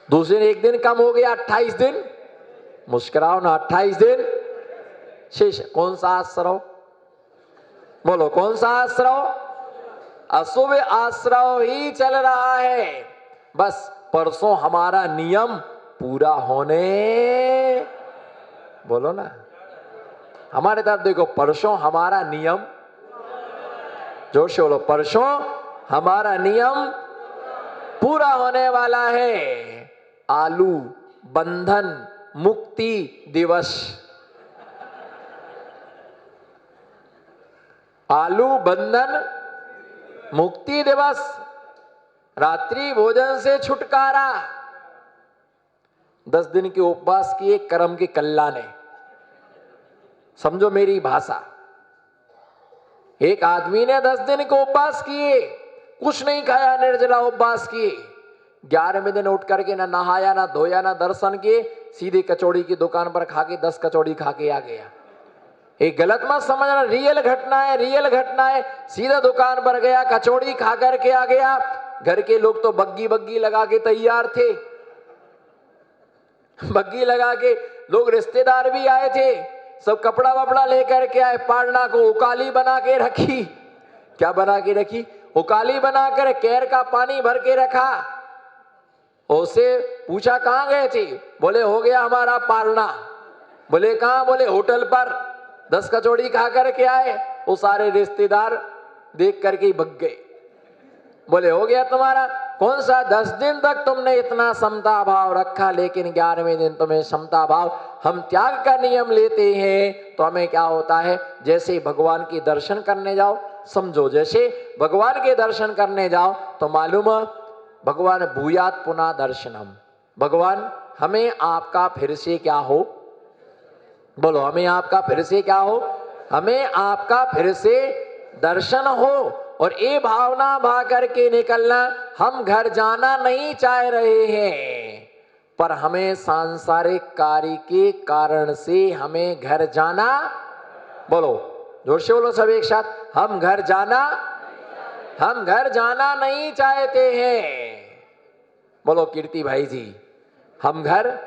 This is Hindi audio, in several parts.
दूसरे दिन एक दिन कम हो गया, 28 दिन। मुस्कुराओ ना, 28 दिन शेष। कौन सा आश्रव? बोलो कौन सा आश्रव? अशुभ आश्रव ही चल रहा है। बस परसों हमारा नियम पूरा होने, बोलो ना, हमारे तरफ देखो, परसों हमारा नियम, जोर से बोलो, परसों हमारा नियम पूरा होने वाला है। आलू बंधन मुक्ति दिवस, आलू बंधन मुक्ति दिवस, रात्रि भोजन से छुटकारा। 10 दिन के उपवास किए कर्म के कल्ला ने, समझो मेरी भाषा। एक आदमी ने 10 दिन के उपवास किए, कुछ नहीं खाया, निर्जला उपवास किए। 11वें दिन उठ करके ना नहाया ना धोया ना दर्शन किए, सीधे कचौड़ी की दुकान पर खा के 10 कचौड़ी खा के आ गया। एक गलत मत समझना, रियल घटना है, रियल घटना है। सीधा दुकान पर गया, कचौड़ी खा करके आ गया। घर के लोग तो बग्गी बग्गी लगा के तैयार थे, बग्गी लगा के लोग, रिश्तेदार भी आए थे, सब कपड़ा वपड़ा लेकर के आए। पाड़ना को उकाली बना के रखी। क्या बना के रखी? उकाली बनाकर केर का पानी भर के रखा। उससे पूछा कहां गए थे? बोले हो गया हमारा पालना। बोले कहां? बोले होटल पर 10 कचौड़ी खा करके आए। वो सारे रिश्तेदार देख करके भग गए। बोले हो गया तुम्हारा। कौन सा 10 दिन तक तुमने इतना समता भाव रखा, लेकिन 11वें दिन तुम्हें समता भाव, हम त्याग का नियम लेते हैं तो हमें क्या होता है? जैसे भगवान के दर्शन करने जाओ, समझो जैसे भगवान के दर्शन करने जाओ तो मालूम है भगवान भूयात पुनः दर्शनम, भगवान हमें आपका फिर से क्या हो? बोलो हमें आपका फिर से क्या हो? हमें आपका फिर से दर्शन हो। और ये भावना भा करके निकलना, हम घर जाना नहीं चाह रहे हैं, पर हमें सांसारिक कार्य के कारण से हमें घर जाना, बोलो जोर से बोलो सब एक साथ, हम घर जाना नहीं चाहते हैं। बोलो कीर्ति भाई जी, हम घर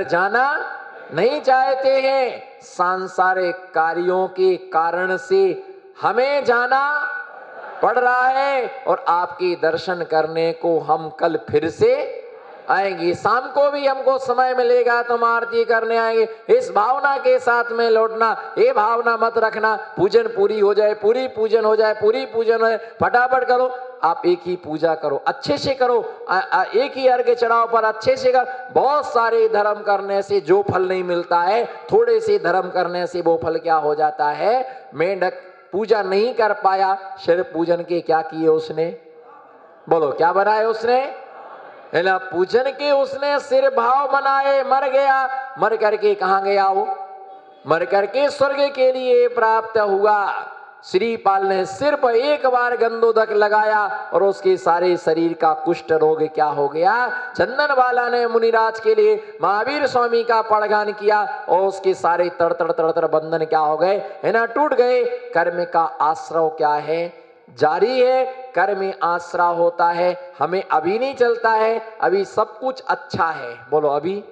जाना नहीं चाहते हैं। सांसारिक कार्यों के कारण से हमें जाना पड़ रहा है, और आपके दर्शन करने को हम कल फिर से आएंगे। शाम को भी हमको समय मिलेगा तो हम आरती करने आएंगे। इस भावना के साथ में लौटना, ये भावना मत रखना पूजन पूरी हो जाए, पूरी पूजन हो जाए, पूरी पूजन हो जाए। फटाफट करो, आप एक ही पूजा करो, अच्छे से करो, एक ही अर्घ्य चढ़ाओ पर अच्छे से कर। बहुत सारे धर्म करने से जो फल नहीं मिलता है, थोड़े से धर्म करने से वो फल क्या हो जाता है? मेंढक पूजा नहीं कर पाया, सिर्फ पूजन के क्या किए उसने? बोलो क्या बनाए उसने? है ना, पूजन के उसने सिर भाव बनाए, मर गया। मर करके कहां गया वो? मर करके स्वर्ग के लिए प्राप्त हुआ। श्रीपाल ने सिर्फ एक बार गंधोदक लगाया और उसके सारे शरीर का कुष्ठ रोग क्या हो गया? चंदन वाला ने मुनिराज के लिए महावीर स्वामी का पड़गान किया और उसके सारे तड़ तड़ तड़ तड़ बंधन क्या हो गए? है ना, टूट गए। कर्म का आश्रव क्या है? जारी है। कर्म आश्रय होता है, हमें अभी नहीं चलता है, अभी सब कुछ अच्छा है। बोलो अभी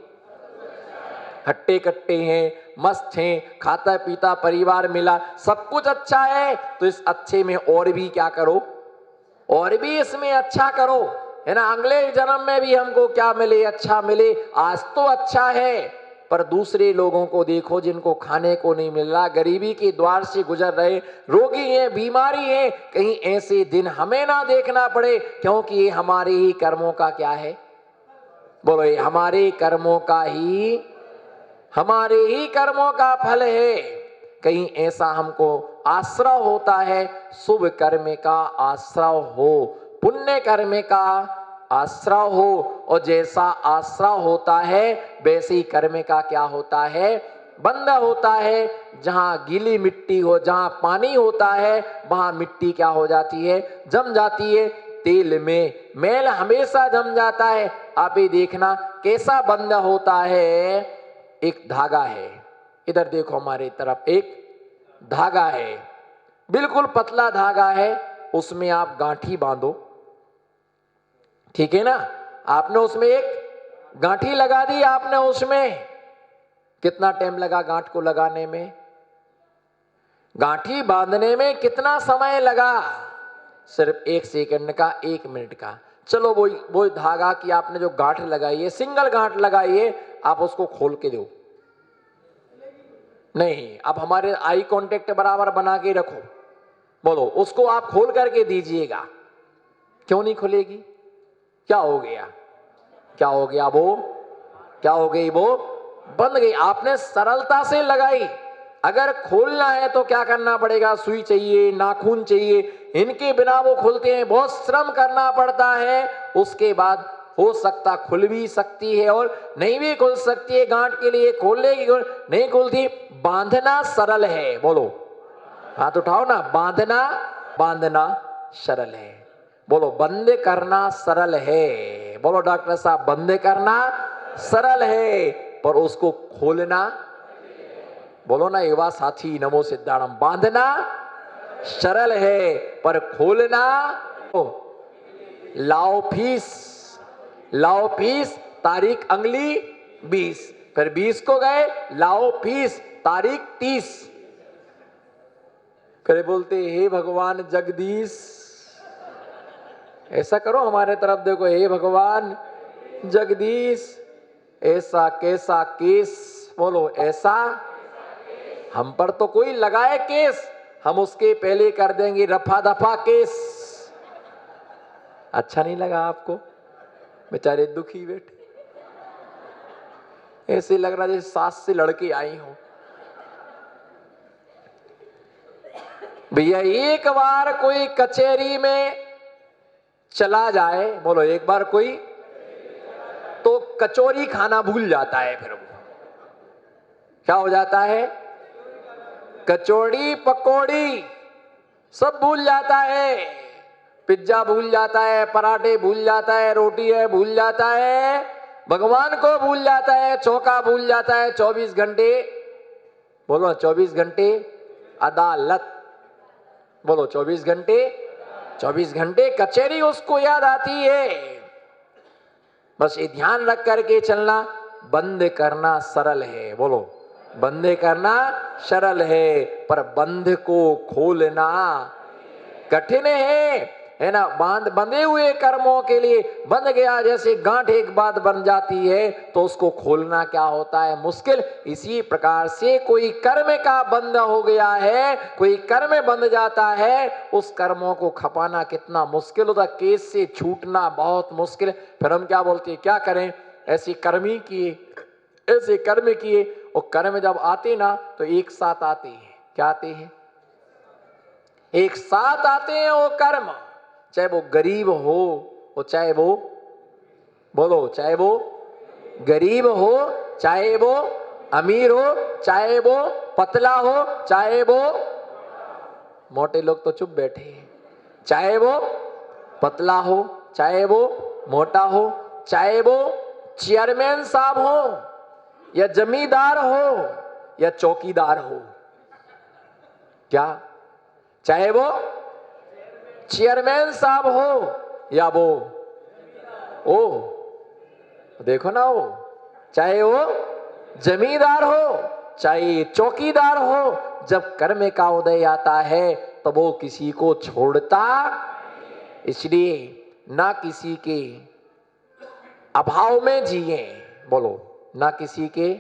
हट्टे कट्टे हैं, मस्त हैं, खाता पीता परिवार मिला, सब कुछ अच्छा है। तो इस अच्छे में और भी क्या करो? और भी इसमें अच्छा करो, है ना। अगले जन्म में भी हमको क्या मिले? अच्छा मिले। आज तो अच्छा है, पर दूसरे लोगों को देखो जिनको खाने को नहीं मिल रहा, गरीबी के द्वार से गुजर रहे, रोगी हैं, बीमारी हैं। कहीं ऐसे दिन हमें ना देखना पड़े, क्योंकि ये हमारे ही कर्मों का क्या है? बोलो ये हमारे कर्मों का फल है। कहीं ऐसा हमको आश्रय होता है, शुभ कर्म का आश्रय हो, पुण्य कर्म का आश्रय हो, और जैसा आश्रय होता है वैसे ही कर्म का क्या होता है? बंध होता है। जहां गीली मिट्टी हो, जहां पानी होता है, वहां मिट्टी क्या हो जाती है? जम जाती है। तेल में मैल हमेशा जम जाता है। आप ये देखना कैसा बंध होता है। एक धागा है, इधर देखो हमारी तरफ एक धागा है। बिल्कुल पतला धागा है, उसमें आप गांठी बांधो, ठीक है ना। आपने उसमें एक गांठी लगा दी, आपने उसमें कितना टाइम लगा गांठ को लगाने में, गांठी बांधने में कितना समय लगा, सिर्फ 1 सेकंड का, 1 मिनट का। चलो वो धागा की आपने जो गांठ लगाई है, सिंगल गांठ लगाई है, आप उसको खोल के दो, नहीं, अब हमारे आई कांटेक्ट बराबर बना के रखो, बोलो उसको आप खोल करके दीजिएगा, क्यों नहीं खुलेगी? क्या हो गया? क्या हो गया? वो क्या हो गई? वो बंद गई। आपने सरलता से लगाई। अगर खोलना है तो क्या करना पड़ेगा? सुई चाहिए, नाखून चाहिए, इनके बिना वो खुलते हैं, बहुत श्रम करना पड़ता है। उसके बाद हो सकता खुल भी सकती है और नहीं भी खुल सकती है। गांठ के लिए खोलने की नहीं खुलती। बांधना सरल है, बोलो हाथ उठाओ ना। बांधना सरल है, बोलो बंद करना सरल है, बोलो डॉक्टर साहब बंद करना सरल है, पर उसको खोलना, बोलो ना युवा साथी नमो सिद्धाणम, बांधना सरल है पर खोलना। लाओ फीस तारीख अंगली 20, फिर 20 को गए लाओ फीस तारीख 30, फिर बोलते हे भगवान जगदीश, ऐसा करो हमारे तरफ देखो, हे भगवान जगदीश ऐसा कैसा केस, बोलो ऐसा, हम पर तो कोई लगाए केस, हम उसके पहले कर देंगे रफा दफा केस। अच्छा नहीं लगा आपको? बेचारे दुखी बैठे, ऐसे लग रहा जैसे सास से लड़के आई हो। भैया एक बार कोई कचहरी में चला जाए, बोलो एक बार कोई, तो कचौरी खाना भूल जाता है, फिर वो क्या हो जाता है? कचौड़ी पकौड़ी सब भूल जाता है, पिज्जा भूल जाता है, पराठे भूल जाता है, रोटी है भूल जाता है, भगवान को भूल जाता है, चौका भूल जाता है। 24 घंटे, बोलो 24 घंटे अदालत, बोलो 24 घंटे कचहरी उसको याद आती है। बस ये ध्यान रख करके चलना, बंद करना सरल है, बोलो बंद करना सरल है, पर बंध को खोलना कठिन है ना। बंधे हुए कर्मों के लिए बंध गया, जैसे गांठ एक बात बन जाती है तो उसको खोलना क्या होता है? मुश्किल। इसी प्रकार से कोई कर्म का बंध हो गया है, कोई कर्म बंध जाता है, उस कर्मों को खपाना कितना मुश्किल होता है, केस से छूटना बहुत मुश्किल। फिर हम क्या बोलते हैं, क्या करें? ऐसे कर्म ही किए, ऐसे कर्म किए, और कर्म जब आते ना तो एक साथ आते हैं। क्या आते हैं? एक साथ आते हैं वो कर्म, चाहे वो गरीब हो, और चाहे वो, बोलो चाहे वो गरीब हो, चाहे वो अमीर हो, चाहे वो पतला हो, चाहे वो मोटे, लोग तो चुप बैठे हैं, चाहे वो पतला हो, चाहे वो मोटा हो, चाहे वो चेयरमैन साहब हो या जमींदार हो या चौकीदार हो, क्या? चाहे वो चेयरमैन साहब हो या वो ओ, देखो ना, वो चाहे वो जमींदार हो चाहे चौकीदार हो, जब कर्म का उदय आता है तो वो किसी को छोड़ता। इसलिए ना किसी के अभाव में जिए, बोलो ना किसी के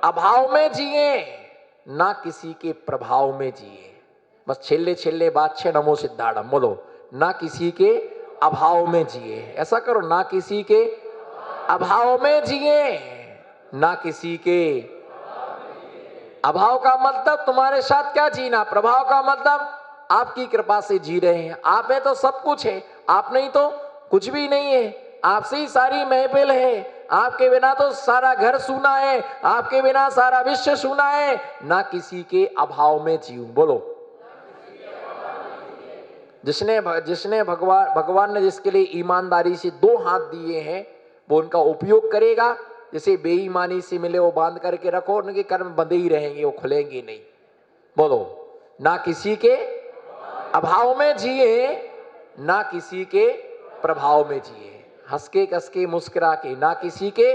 अभाव में जिए, ना किसी के प्रभाव में जिए। बस छेले बात छे नमो सिद्धाणम, बोलो ना किसी के अभाव में जिए। ऐसा करो, ना किसी के अभाव में जिए, ना किसी के अभाव का मतलब तुम्हारे साथ क्या जीना, प्रभाव का मतलब आपकी कृपा से जी रहे हैं। आप में तो सब कुछ है, आप नहीं तो कुछ भी नहीं है, आपसे ही सारी महफिल है, आपके बिना तो सारा घर सूना है, आपके बिना सारा विश्व सूना है। ना किसी के अभाव में जीऊं, बोलो जिसने भगवान ने जिसके लिए ईमानदारी से 2 हाथ दिए हैं, वो उनका उपयोग करेगा। जैसे बेईमानी से मिले वो बांध करके रखो, उनके कर्म बंधे ही रहेंगे, वो खुलेंगे नहीं। बोलो, ना किसी के अभाव में जिए, ना किसी के प्रभाव में जिए। हंस के कस के मुस्कुरा के, ना किसी के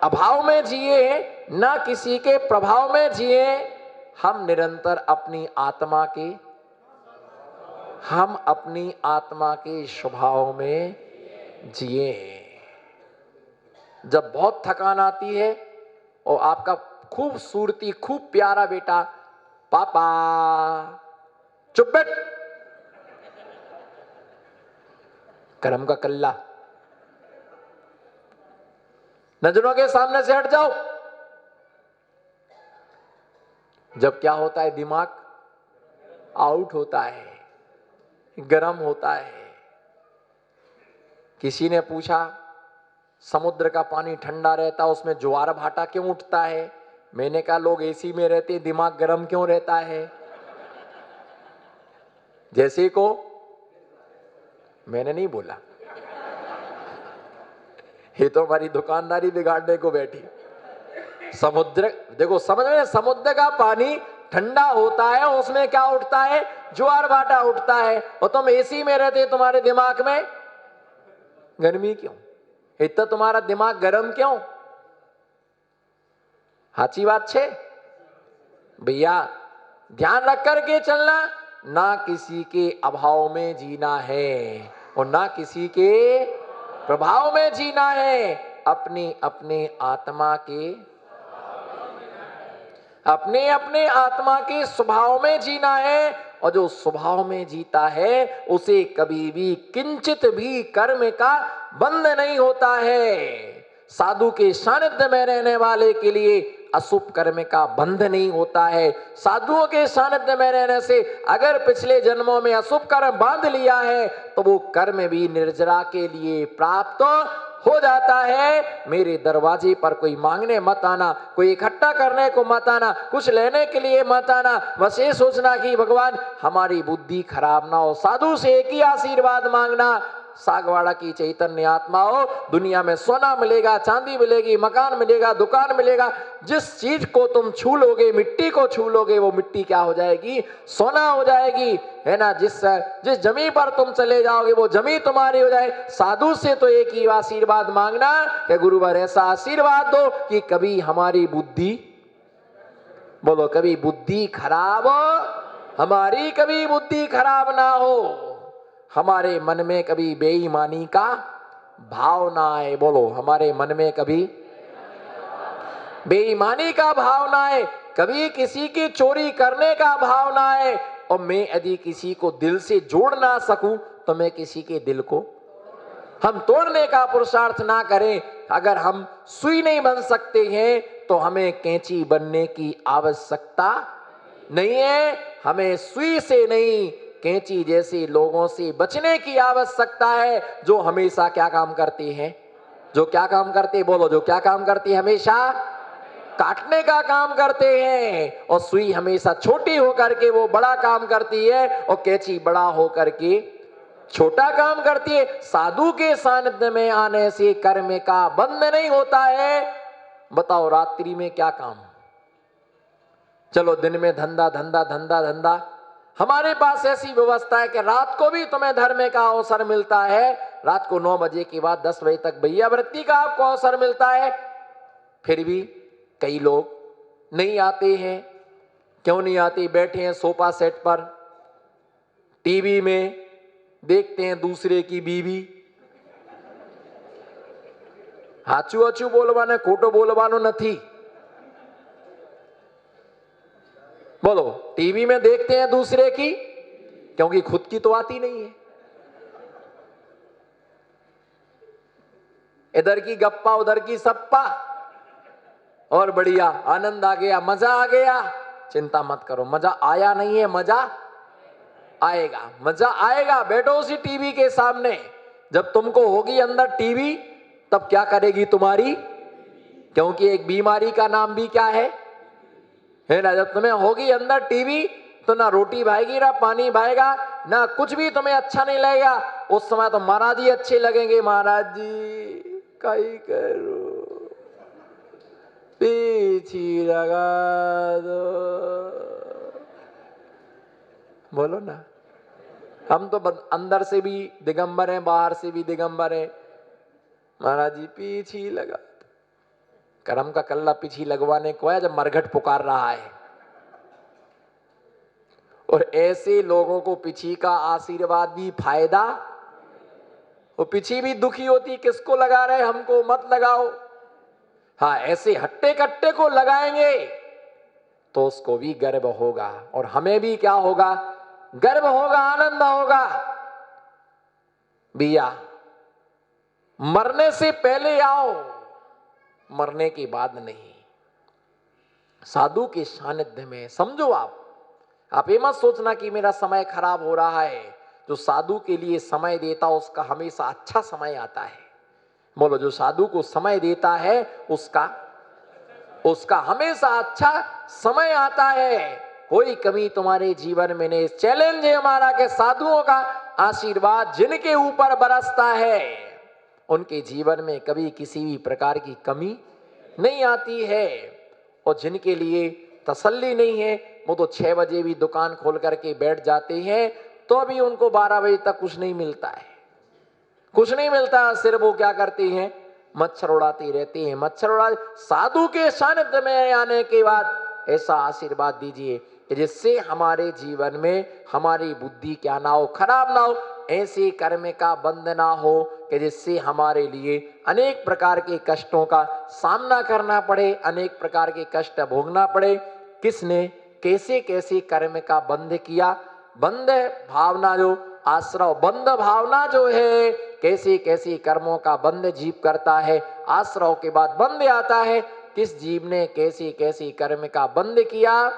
अभाव में जिए, ना किसी के प्रभाव में जिए। हम निरंतर अपनी आत्मा के स्वभाव में जिए। जब बहुत थकान आती है और आपका खूबसूरती खूब प्यारा बेटा, पापा चुप बैठ, कर्म का कल्ला, नजरों के सामने से हट जाओ। जब क्या होता है, दिमाग आउट होता है, गर्म होता है। किसी ने पूछा, समुद्र का पानी ठंडा रहता है, उसमें ज्वार भाटा क्यों उठता है? मैंने कहा, लोग एसी में रहते, दिमाग गर्म क्यों रहता है? जैसे को मैंने नहीं बोला, ये तो हमारी दुकानदारी बिगाड़ने को बैठी। समुद्र देखो, समझ में, समुद्र का पानी ठंडा होता है, उसमें क्या उठता है? ज्वार भाटा उठता है। और तुम एसी में रहते, तुम्हारे दिमाग में गर्मी क्यों? इतना तुम्हारा दिमाग गर्म क्यों? हाची बात छे भैया, ध्यान रख करके चलना। ना किसी के अभाव में जीना है और ना किसी के प्रभाव में जीना है। अपने अपने आत्मा के स्वभाव में जीना है। और जो स्वभाव में जीता है, उसे कभी भी किंचित भी कर्म का बंध नहीं होता है। साधु के सानिध्य में रहने वाले के लिए अशुभ कर्म का बंध नहीं होता है। साधुओं के सानिध्य में रहने से अगर पिछले जन्मों में अशुभ कर्म बांध लिया है, तो वो कर्म भी निर्जरा के लिए प्राप्त हो जाता है। मेरे दरवाजे पर कोई मांगने मत आना, कोई इकट्ठा करने को मत आना, कुछ लेने के लिए मत आना। बस ये सोचना कि भगवान हमारी बुद्धि खराब ना हो। साधु से एक ही आशीर्वाद मांगना, सागवाड़ा की चैतन्य आत्मा हो। दुनिया में सोना मिलेगा, चांदी मिलेगी, मकान मिलेगा, दुकान मिलेगा। जिस चीज को तुम छू लोगे, मिट्टी को छू लोगे, वो मिट्टी क्या हो जाएगी? सोना हो जाएगी, है ना। जिस जमीन पर तुम चले जाओगे, वो जमीन तुम्हारी हो जाए। साधु से तो एक ही आशीर्वाद मांगना कि गुरुवर ऐसा आशीर्वाद दो कि कभी हमारी बुद्धि, बोलो, कभी बुद्धि खराब हो, हमारी कभी बुद्धि खराब ना हो। हमारे मन में कभी बेईमानी का भाव ना आए। बोलो, हमारे मन में कभी बेईमानी का भाव ना आए, कभी किसी की चोरी करने का भाव ना आए। और मैं यदि किसी को दिल से जोड़ ना सकूं, तो मैं किसी के दिल को हम तोड़ने का पुरुषार्थ ना करें। अगर हम सुई नहीं बन सकते हैं, तो हमें कैंची बनने की आवश्यकता नहीं है। हमें सुई से नहीं, कैंची जैसे लोगों से बचने की आवश्यकता है, जो हमेशा क्या काम करती हैं? जो क्या काम करती है? बोलो, जो क्या काम करती है? हमेशा काटने का काम करते हैं। और सुई हमेशा छोटी होकर के वो बड़ा काम करती है, और कैंची बड़ा होकर के छोटा काम करती है। साधु के सानिध्य में आने से कर्म का बंध नहीं होता है। बताओ, रात्रि में क्या काम? चलो, दिन में धंधा धंधा धंधा धंधा। हमारे पास ऐसी व्यवस्था है कि रात को भी तुम्हें धर्म का अवसर मिलता है। रात को 9 बजे के बाद 10 बजे तक भैयावृत्ति का आपको अवसर मिलता है। फिर भी कई लोग नहीं आते हैं। क्यों नहीं आते? बैठे हैं सोफा सेट पर, टीवी में देखते हैं दूसरे की बीवी। हाचू हाचू बोलवाने, खोटो बोलवानो नहीं। बोलो, टीवी में देखते हैं दूसरे की, क्योंकि खुद की तो आती नहीं है। इधर की गप्पा, उधर की सप्पा, और बढ़िया आनंद आ गया, मजा आ गया। चिंता मत करो, मजा आया नहीं है, मजा आएगा, मजा आएगा। बैठो उसी टीवी के सामने। जब तुमको होगी अंदर टीवी, तब क्या करेगी तुम्हारी? क्योंकि एक बीमारी का नाम भी क्या है ना। जब तुम्हें होगी अंदर टीवी, तो ना रोटी भाएगी, ना पानी भाएगा, ना कुछ भी तुम्हें अच्छा नहीं लगेगा। उस समय तो महाराज जी अच्छे लगेंगे। महाराज जी कई करो, पीछी लगा दो, बोलो ना। हम तो अंदर से भी दिगंबर हैं, बाहर से भी दिगंबर हैं। महाराज जी पीछी लगा, कर्म का कल्ला पीछी लगवाने को है जब मरघट पुकार रहा है। और ऐसे लोगों को पीछी का आशीर्वाद भी फायदा, वो पीछी भी दुखी होती, किसको लगा रहे, हमको मत लगाओ। हाँ, ऐसे हट्टे कट्टे को लगाएंगे तो उसको भी गर्व होगा और हमें भी क्या होगा, गर्व होगा, आनंद होगा। भैया मरने से पहले आओ, मरने के बाद नहीं। साधु के सानिध्य में समझो। आप ये मत सोचना कि मेरा समय खराब हो रहा है। जो साधु के लिए समय देता उसका हमेशा अच्छा समय आता है। बोलो, जो साधु को समय देता है उसका हमेशा अच्छा समय आता है। कोई कमी तुम्हारे जीवन में नहीं। चैलेंज है हमारा कि साधुओं का आशीर्वाद जिनके ऊपर बरसता है उनके जीवन में कभी किसी भी प्रकार की कमी नहीं आती है। और जिनके लिए तसल्ली नहीं है वो तो 6 बजे भी दुकान खोल करके बैठ जाते हैं तो भी उनको 12 बजे तक कुछ नहीं मिलता है, कुछ नहीं मिलता। सिर्फ वो क्या करते हैं, मच्छर उड़ाते रहते हैं, मच्छर उड़ा। साधु के सानिध्य में आने के बाद ऐसा आशीर्वाद दीजिए कि जिससे हमारे जीवन में हमारी बुद्धि क्या ना हो, खराब ना हो, ऐसे कर्म का बंध ना हो कि जिससे हमारे लिए अनेक प्रकार के कष्टों का सामना करना पड़े, अनेक प्रकार के कष्ट भोगना पड़े। किसने कैसे कैसे कर्म का बंध किया, बंध भावना जो आश्रव, बंध भावना जो है कैसे कैसे कर्मों का बंध जीव करता है, आश्रव के बाद बंध आता है। किस जीव ने कैसे कैसे कर्म का बंध किया,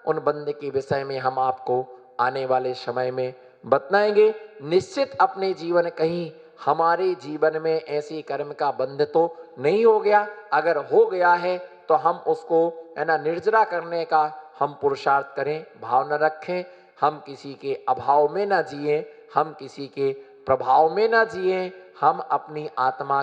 उन बंध के विषय में हम आपको आने वाले समय में बताएंगे। निश्चित अपने जीवन कहीं हमारे जीवन में ऐसी कर्म का बंध तो नहीं हो गया। अगर हो गया है तो हम उसको है ना निर्जरा करने का हम पुरुषार्थ करें, भावना रखें। हम किसी के अभाव में ना जिए, हम किसी के प्रभाव में ना जिए, हम अपनी आत्मा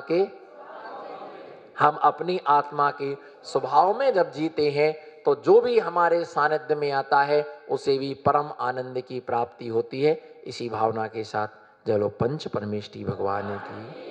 के स्वभाव में जब जीते हैं तो जो भी हमारे सानिध्य में आता है उसे भी परम आनंद की प्राप्ति होती है। इसी भावना के साथ जलो पंच परमेष्टि भगवान की।